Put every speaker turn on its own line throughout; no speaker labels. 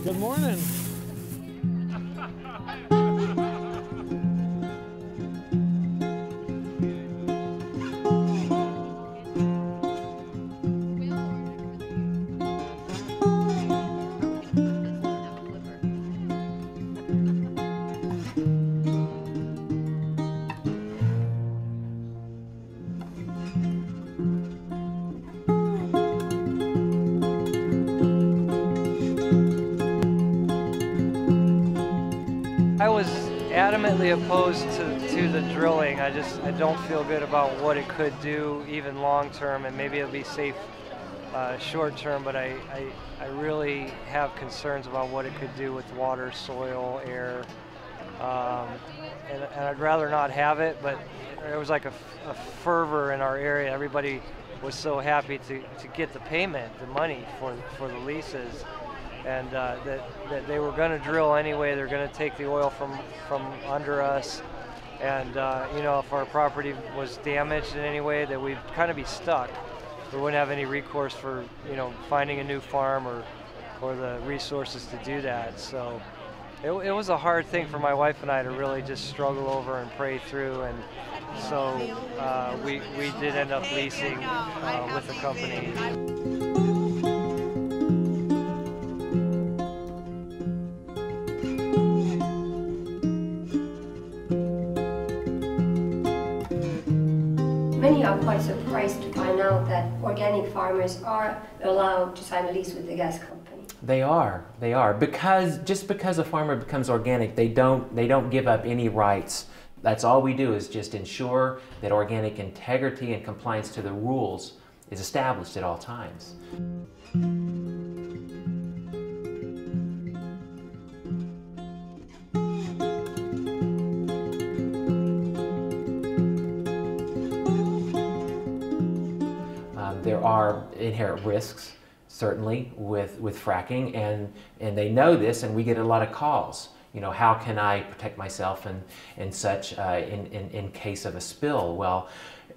Good morning.
I was adamantly opposed to the drilling. I don't feel good about what it could do even long term, and maybe it'll be safe short term, but I really have concerns about what it could do with water, soil, air, and I'd rather not have it, but there was like a fervor in our area. Everybody was so happy to get the payment, the money for the leases. And that they were going to drill anyway. They're going to take the oil from under us, and you know, if our property was damaged in any way, that we'd kind of be stuck. We wouldn't have any recourse for, you know, finding a new farm or the resources to do that. So it was a hard thing for my wife and I to really just struggle over and pray through, and so we did end up leasing with the company.
Many are quite surprised to find out that organic farmers are allowed to sign a lease with the gas company.
They are, because just because a farmer becomes organic, they don't give up any rights. That's all we do, is just ensure that organic integrity and compliance to the rules is established at all times. There are inherent risks, certainly, with fracking, and they know this, and we get a lot of calls. You know, how can I protect myself and such in case of a spill? Well,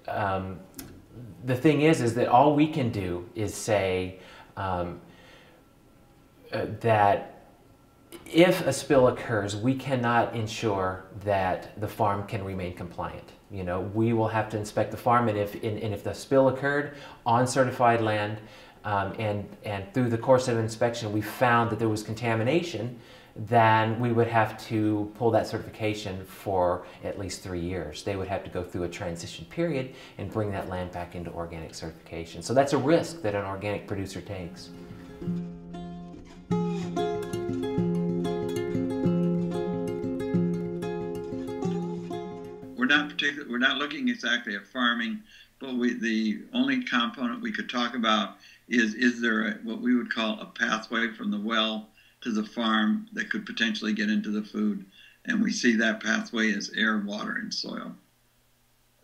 the thing is that all we can do is say that if a spill occurs, we cannot ensure that the farm can remain compliant. You know, we will have to inspect the farm, and if the spill occurred on certified land, and through the course of inspection we found that there was contamination, then we would have to pull that certification for at least 3 years. They would have to go through a transition period and bring that land back into organic certification. So that's a risk that an organic producer takes.
We're not looking exactly at farming, but the only component we could talk about is there what we would call a pathway from the well to the farm that could potentially get into the food, and we see that pathway as air, water, and soil.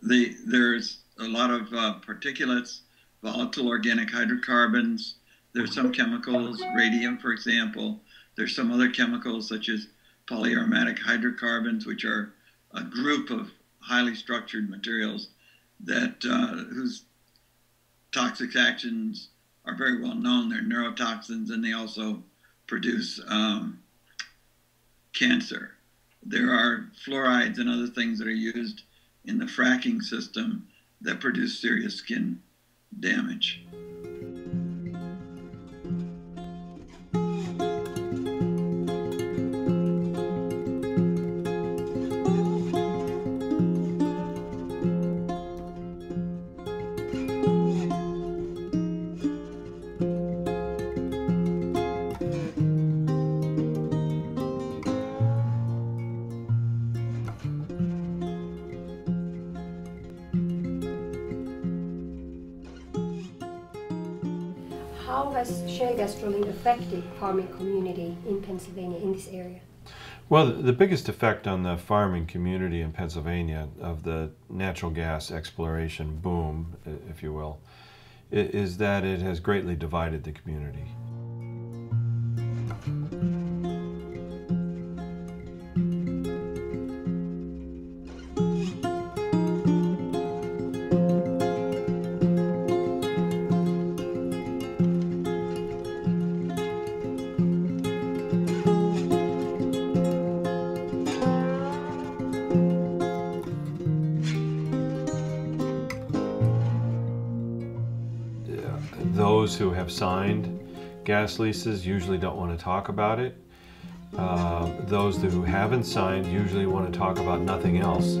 There's a lot of particulates, volatile organic hydrocarbons. There's some chemicals, radium, for example. There's some other chemicals such as polyaromatic hydrocarbons, which are a group of highly structured materials that whose toxic actions are very well known. They're neurotoxins, and they also produce cancer. There are fluorides and other things that are used in the fracking system that produce serious skin damage.
How has shale gas drilling affected farming community in Pennsylvania, in this area?
Well, the biggest effect on the farming community in Pennsylvania of the natural gas exploration boom, if you will, is that it has greatly divided the community. those who have signed gas leases usually don't want to talk about it. Those who haven't signed usually want to talk about nothing else.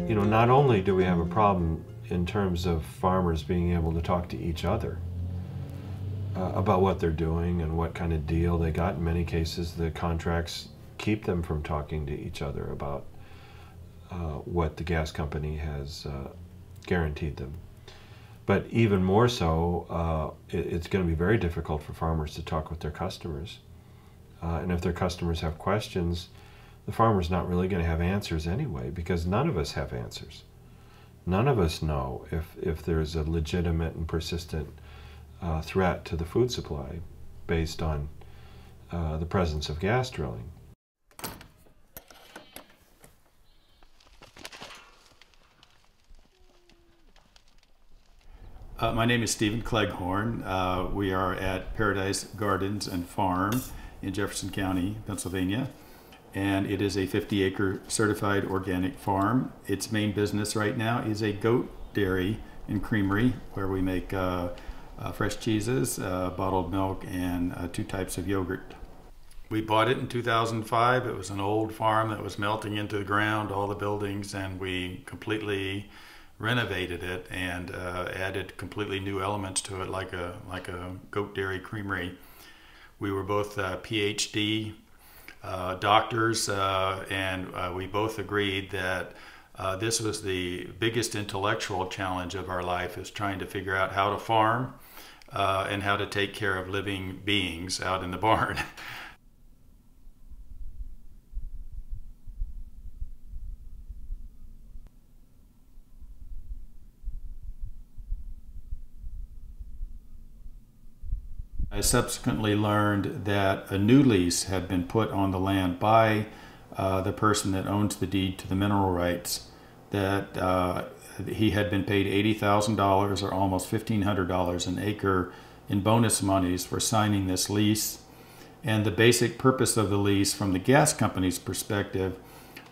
You know, not only do we have a problem in terms of farmers being able to talk to each other about what they're doing and what kind of deal they got. In many cases, the contracts keep them from talking to each other about what the gas company has guaranteed them. But even more so, it's going to be very difficult for farmers to talk with their customers. And if their customers have questions, the farmer's not really going to have answers anyway, because none of us have answers. None of us know if there's a legitimate and persistent threat to the food supply based on the presence of gas drilling.
My name is Stephen Cleghorn. We are at Paradise Gardens and Farm in Jefferson County, Pennsylvania. And it is a 50-acre certified organic farm. Its main business right now is a goat dairy and creamery where we make fresh cheeses, bottled milk, and 2 types of yogurt. We bought it in 2005. It was an old farm that was melting into the ground, all the buildings, and we completely renovated it and added completely new elements to it, like a goat dairy creamery. We were both PhD doctors, and we both agreed that this was the biggest intellectual challenge of our life, is trying to figure out how to farm and how to take care of living beings out in the barn. I subsequently learned that a new lease had been put on the land by the person that owns the deed to the mineral rights, that he had been paid $80,000 or almost $1,500 an acre in bonus monies for signing this lease. And the basic purpose of the lease from the gas company's perspective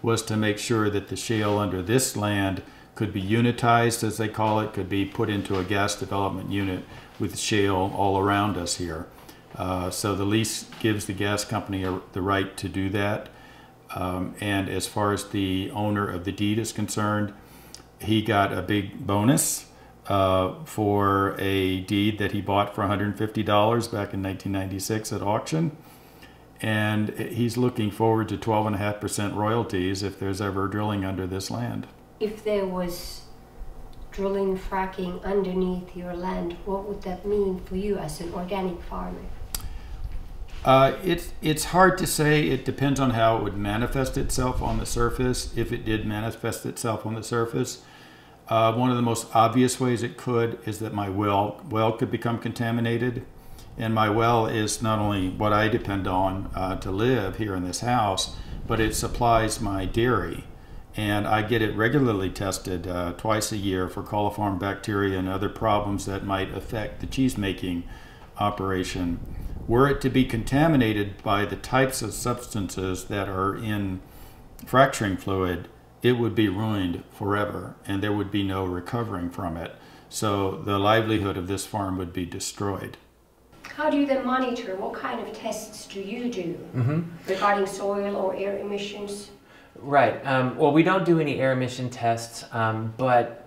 was to make sure that the shale under this land could be unitized, as they call it, could be put into a gas development unit with shale all around us here. So the lease gives the gas company the right to do that. And as far as the owner of the deed is concerned, he got a big bonus for a deed that he bought for $150 back in 1996 at auction. And he's looking forward to 12.5% royalties if there's ever drilling under this land.
If there was drilling, fracking underneath your land, what would that mean for you as an organic farmer?
It's hard to say. It depends on how it would manifest itself on the surface. If it did manifest itself on the surface, one of the most obvious ways it could is that my well could become contaminated. And my well is not only what I depend on to live here in this house, but it supplies my dairy. And I get it regularly tested twice a year for coliform bacteria and other problems that might affect the cheese-making operation. Were it to be contaminated by the types of substances that are in fracturing fluid, it would be ruined forever, and there would be no recovering from it. So the livelihood of this farm would be destroyed.
How do you then monitor? What kind of tests do you do regarding soil or air emissions?
Right. Well, we don't do any air emission tests, but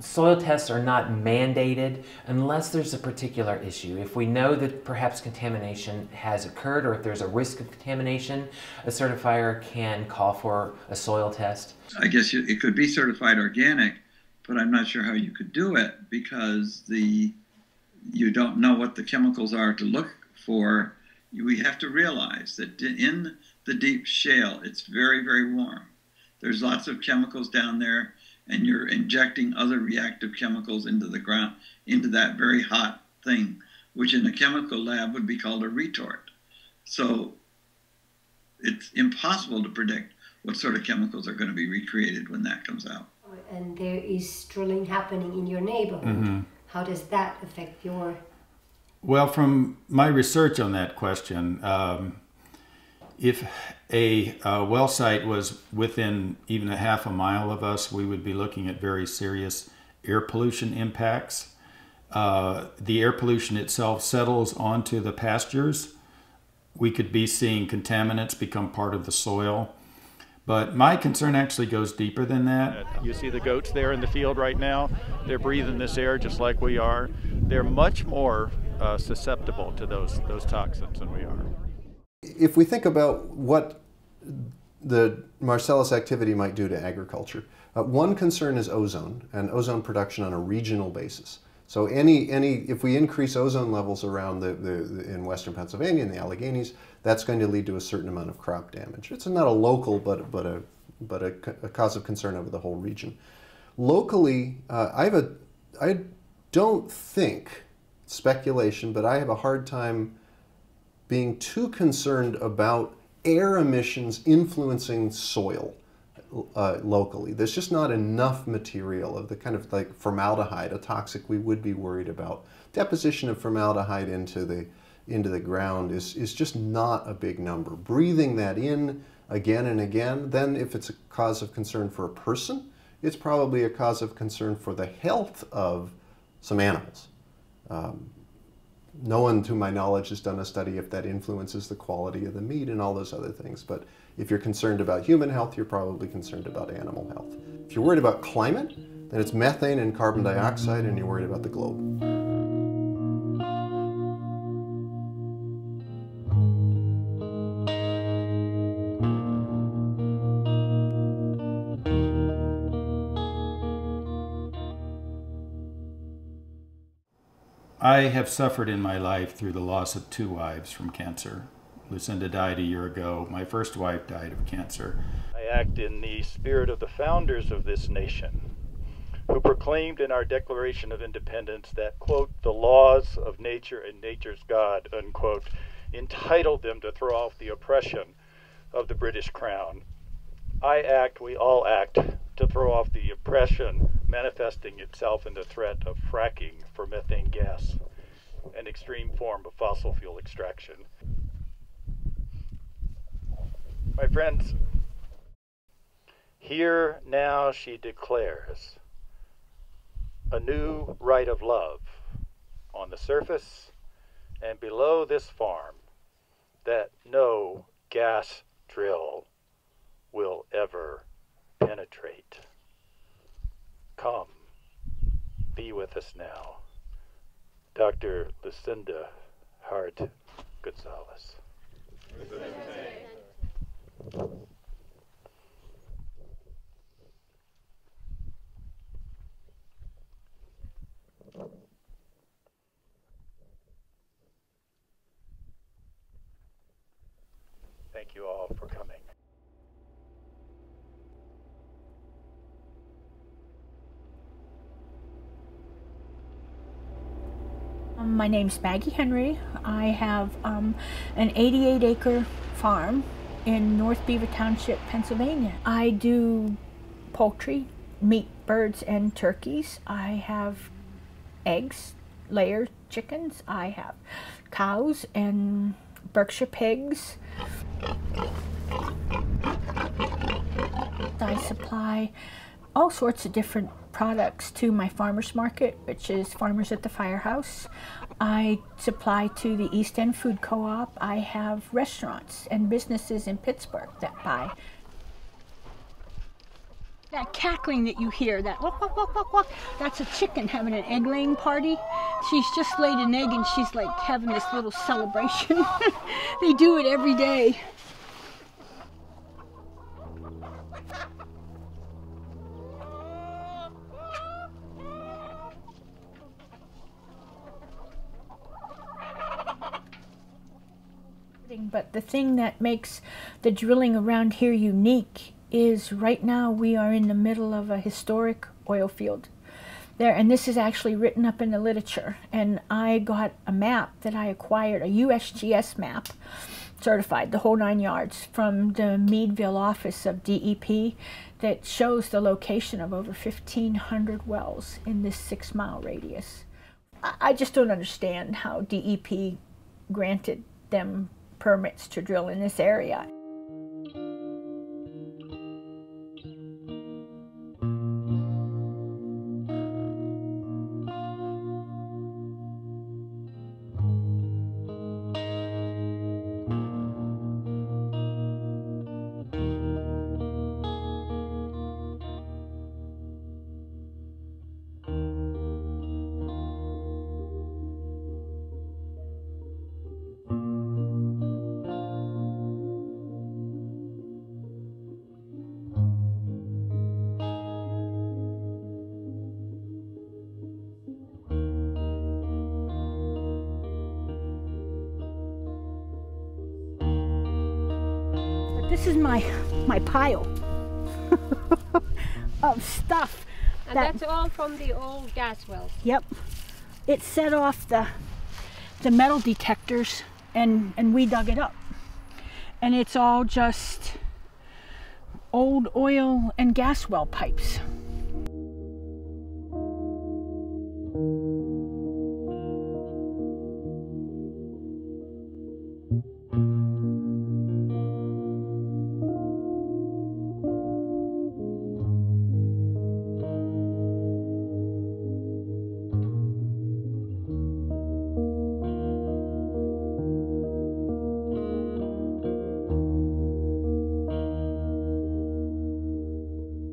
soil tests are not mandated unless there's a particular issue. If we know that perhaps contamination has occurred, or if there's a risk of contamination, a certifier can call for a soil test.
I guess it could be certified organic, but I'm not sure how you could do it, because you don't know what the chemicals are to look for. We have to realize that in the deep shale, it's very, very warm. There's lots of chemicals down there, and you're injecting other reactive chemicals into the ground, into that very hot thing, which in a chemical lab would be called a retort. So it's impossible to predict what sort of chemicals are going to be recreated when that comes out.
And there is drilling happening in your neighborhood. How does that affect your...
Well, from my research on that question, If a well site was within even a half a mile of us, we would be looking at very serious air pollution impacts. The air pollution itself settles onto the pastures. We could be seeing contaminants become part of the soil. But my concern actually goes deeper than that. You see the goats there in the field right now. They're breathing this air just like we are. They're much more susceptible to those toxins than we are.
If we think about what the Marcellus activity might do to agriculture, one concern is ozone and ozone production on a regional basis. So if we increase ozone levels around in western Pennsylvania and the Alleghenies, that's going to lead to a certain amount of crop damage. It's not a local, but a cause of concern over the whole region. Locally, I don't think, speculation, but I have a hard time being too concerned about air emissions influencing soil locally. There's just not enough material of the kind of like formaldehyde, a toxic we would be worried about. Deposition of formaldehyde into the ground is just not a big number. Breathing that in again and again, then if it's a cause of concern for a person, it's probably a cause of concern for the health of some animals. No one, to my knowledge, has done a study if that influences the quality of the meat and all those other things. But if you're concerned about human health, you're probably concerned about animal health. If you're worried about climate, then it's methane and carbon dioxide, and you're worried about the globe.
I have suffered in my life through the loss of 2 wives from cancer. Lucinda died a year ago. My first wife died of cancer. I act in the spirit of the founders of this nation, who proclaimed in our Declaration of Independence that, quote, the laws of nature and nature's God, unquote, entitled them to throw off the oppression of the British Crown. I act, we all act, to throw off the oppression manifesting itself in the threat of fracking for methane gas, an extreme form of fossil fuel extraction. My friends, here now she declares a new right of love on the surface and below this farm that no gas drill will ever penetrate. Come, be with us now. Dr. Lucinda Hart Gonzalez. Thank you all for coming.
My name's Maggie Henry. I have an 88-acre farm in North Beaver Township, Pennsylvania. I do poultry, meat, birds, and turkeys. I have eggs, layer chickens. I have cows and Berkshire pigs. I supply all sorts of different products to my farmers market, which is Farmers at the Firehouse. I supply to the East End Food Co-op. I have restaurants and businesses in Pittsburgh that buy. That cackling that you hear, that walk, walk, walk, walk, walk, that's a chicken having an egg laying party. She's just laid an egg and she's like having this little celebration. They do it every day. But the thing that makes the drilling around here unique is right now we are in the middle of a historic oil field there, and this is actually written up in the literature. And I got a map that I acquired, a USGS map, certified, the whole 9 yards, from the Meadville office of DEP that shows the location of over 1,500 wells in this 6-mile radius. I just don't understand how DEP granted them permits to drill in this area. This is my pile of stuff.
And that's all from the old gas wells?
Yep. It set off the metal detectors and we dug it up. And it's all just old oil and gas well pipes.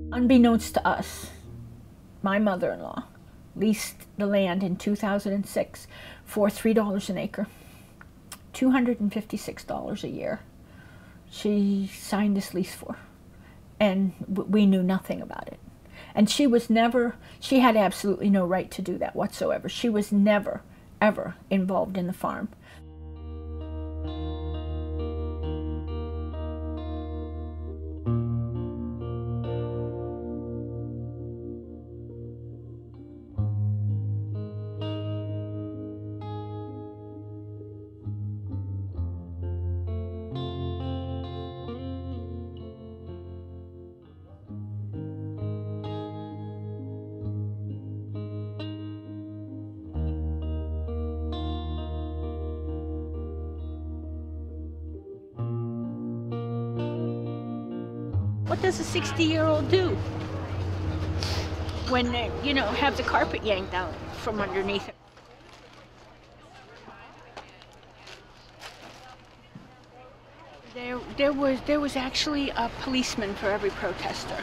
Unbeknownst to us, my mother-in-law leased the land in 2006 for $3 an acre, $256 a year. She signed this lease for, and we knew nothing about it. And she had absolutely no right to do that whatsoever. She was never, ever involved in the farm. What does a 60-year-old do when they, have the carpet yanked out from underneath it? There was actually a policeman for every protester.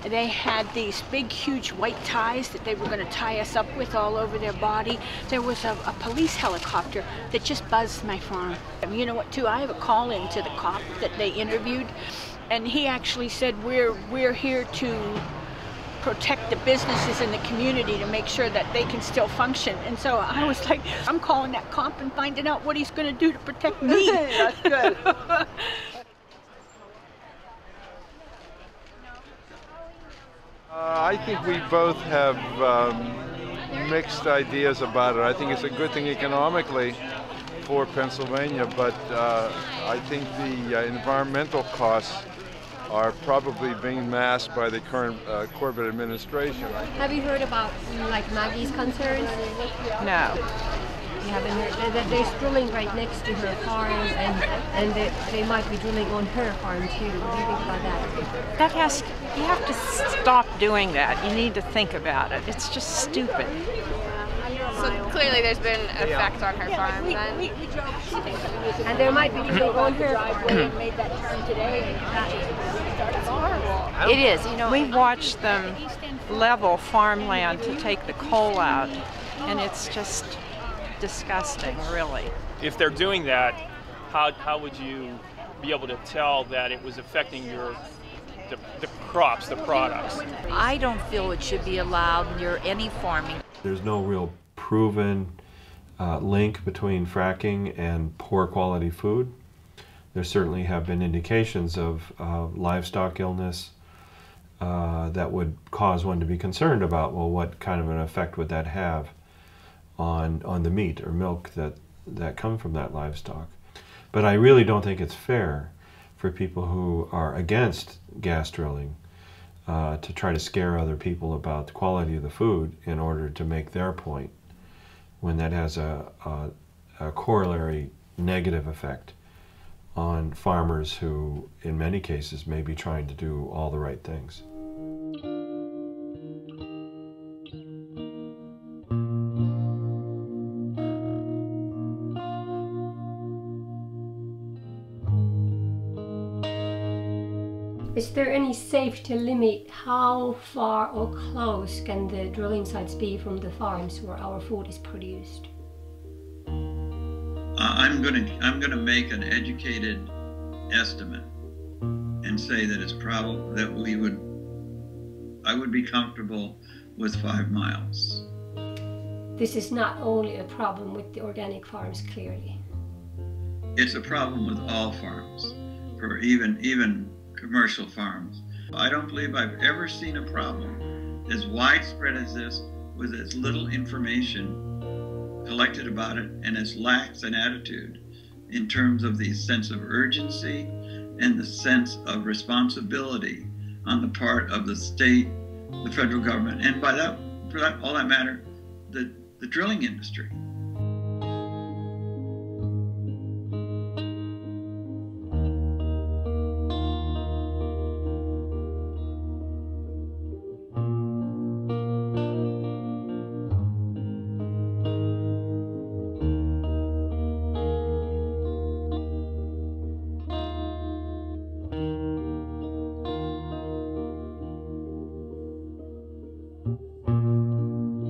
They had these big, huge white ties that they were going to tie us up with all over their body. There was a police helicopter that just buzzed my farm. And you know what, too? I have a call in to the cop that they interviewed, and he actually said, we're here to protect the businesses in the community to make sure that they can still function. And so I was like, I'm calling that cop and finding out what he's going to do to protect me.
That's good.
I think we both have mixed ideas about it. I think it's a good thing economically for Pennsylvania, but I think the environmental costs are probably being masked by the current Corbett administration.
Have you heard about Maggie's concerns?
No.
You haven't heard that they're drilling right next to her farm, and they might be drilling on her farm too. What do you think about that?
You have to stop doing that. You need to think about it. It's just stupid.
So clearly there's been an effect on her farm then.
We and there might be drilling on her farm.
Made that turn today. It's horrible.
It is. We watched them level farmland to take the coal out, and it's just disgusting, really.
If they're doing that, how would you be able to tell that it was affecting the crops, the products?
I don't feel it should be allowed near any farming.
There's no real proven link between fracking and poor quality food. There certainly have been indications of livestock illness that would cause one to be concerned about, well, what kind of an effect would that have on the meat or milk that come from that livestock. But I really don't think it's fair for people who are against gas drilling to try to scare other people about the quality of the food in order to make their point, when that has a corollary negative effect on farmers who, in many cases, may be trying to do all the right things.
Is there any safety limit? How far or close can the drilling sites be from the farms where our food is produced?
I'm gonna make an educated estimate and say that it's probable that I would be comfortable with 5 miles.
This is not only a problem with the organic farms, clearly.
It's a problem with all farms, for even commercial farms. I don't believe I've ever seen a problem as widespread as this with as little information collected about it and as lax an attitude in terms of the sense of urgency and the sense of responsibility on the part of the state, the federal government, and for all that matter, the drilling industry.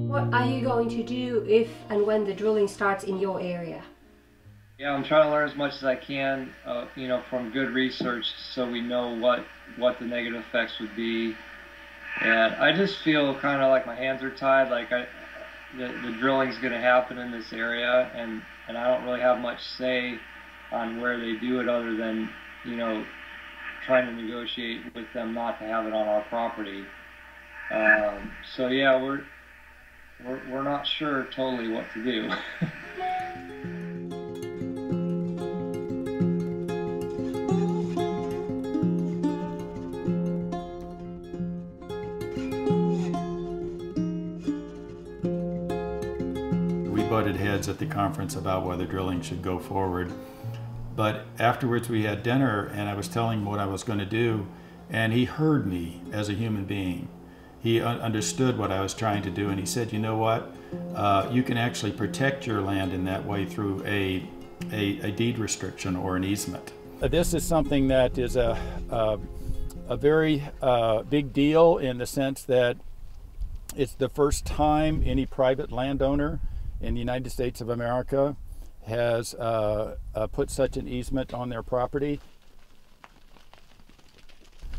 What are you going to do if and when the drilling starts in your area?
Yeah, I'm trying to learn as much as I can, from good research, so we know what the negative effects would be. And I just feel kind of like my hands are tied. Like the drilling's going to happen in this area, and I don't really have much say on where they do it, other than trying to negotiate with them not to have it on our property. So yeah, we're not sure totally what to do.
We butted heads at the conference about whether drilling should go forward. But afterwards we had dinner, and I was telling him what I was going to do, and he heard me as a human being. He understood what I was trying to do, and he said, you know what, you can actually protect your land in that way through a deed restriction or an easement. This is something that is a very big deal, in the sense that it's the first time any private landowner in the United States of America has put such an easement on their property.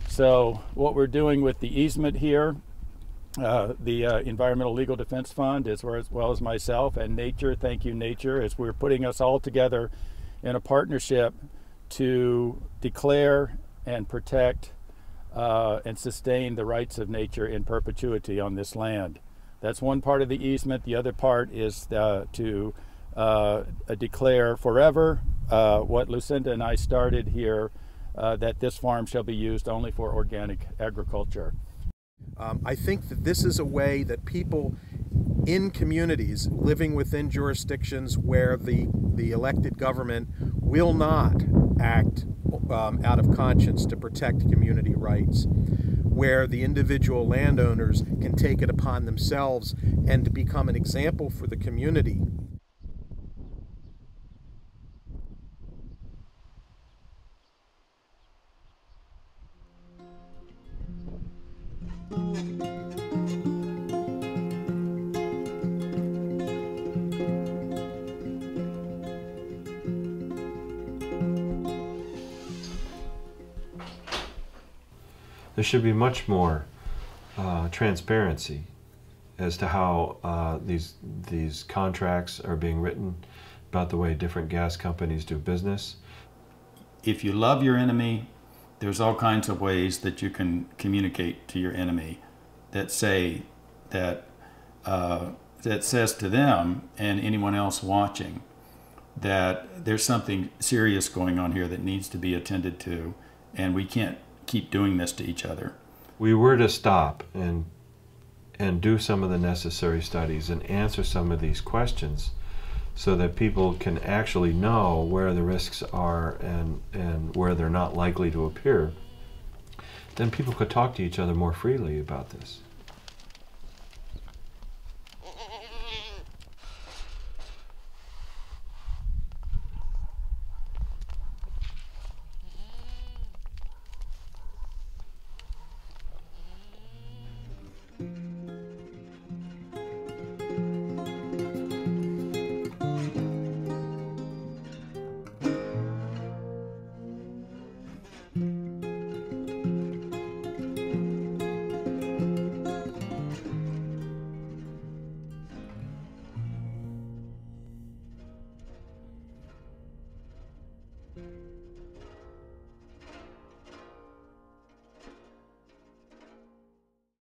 So what we're doing with the easement here, the Environmental Legal Defense Fund, as well as myself and Nature, thank you Nature, is we're putting us all together in a partnership to declare and protect and sustain the rights of nature in perpetuity on this land. That's one part of the easement. The other part is to declare forever what Lucinda and I started here, that this farm shall be used only for organic agriculture.
I think that this is a way that people in communities living within jurisdictions where the elected government will not act out of conscience to protect community rights, where the individual landowners can take it upon themselves and to become an example for the community.
There should be much more transparency as to how these contracts are being written, about the way different gas companies do business.
If you love your enemy, there's all kinds of ways that you can communicate to your enemy that say that says to them and anyone else watching that there's something serious going on here that needs to be attended to, and we can't keep doing this to each other.
We were to stop and do some of the necessary studies and answer some of these questions, so that people can actually know where the risks are and where they're not likely to appear, then people could talk to each other more freely about this.